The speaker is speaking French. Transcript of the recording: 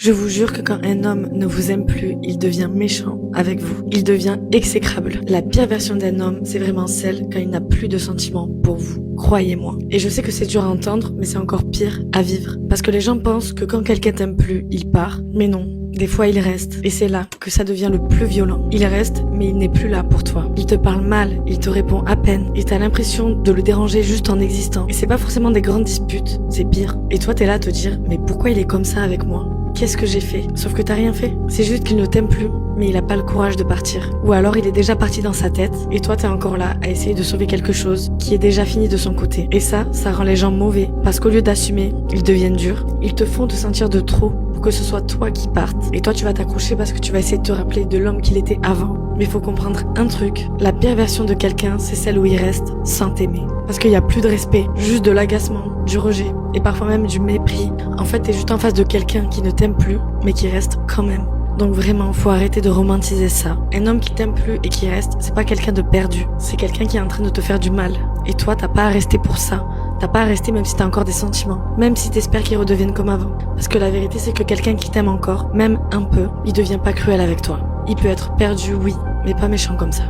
Je vous jure que quand un homme ne vous aime plus, il devient méchant avec vous. Il devient exécrable. La pire version d'un homme, c'est vraiment celle quand il n'a plus de sentiments pour vous. Croyez-moi. Et je sais que c'est dur à entendre, mais c'est encore pire à vivre. Parce que les gens pensent que quand quelqu'un t'aime plus, il part. Mais non. Des fois, il reste. Et c'est là que ça devient le plus violent. Il reste, mais il n'est plus là pour toi. Il te parle mal, il te répond à peine. Et t'as l'impression de le déranger juste en existant. Et c'est pas forcément des grandes disputes, c'est pire. Et toi, t'es là à te dire, mais pourquoi il est comme ça avec moi ? Qu'est-ce que j'ai fait ? Sauf que t'as rien fait. C'est juste qu'il ne t'aime plus, mais il a pas le courage de partir. Ou alors il est déjà parti dans sa tête, et toi t'es encore là à essayer de sauver quelque chose qui est déjà fini de son côté. Et ça rend les gens mauvais, parce qu'au lieu d'assumer, ils deviennent durs. Ils te font te sentir de trop, pour que ce soit toi qui partes. Et toi tu vas t'accrocher parce que tu vas essayer de te rappeler de l'homme qu'il était avant. Mais faut comprendre un truc, la pire version de quelqu'un, c'est celle où il reste sans t'aimer. Parce qu'il y a plus de respect, juste de l'agacement, du rejet, et parfois même du mépris. En fait, t'es juste en face de quelqu'un qui ne t'aime plus, mais qui reste quand même. Donc vraiment, faut arrêter de romantiser ça. Un homme qui t'aime plus et qui reste, c'est pas quelqu'un de perdu, c'est quelqu'un qui est en train de te faire du mal. Et toi, t'as pas à rester pour ça. T'as pas à rester même si t'as encore des sentiments. Même si t'espères qu'ils redeviennent comme avant. Parce que la vérité, c'est que quelqu'un qui t'aime encore, même un peu, il devient pas cruel avec toi. Il peut être perdu, oui, mais pas méchant comme ça.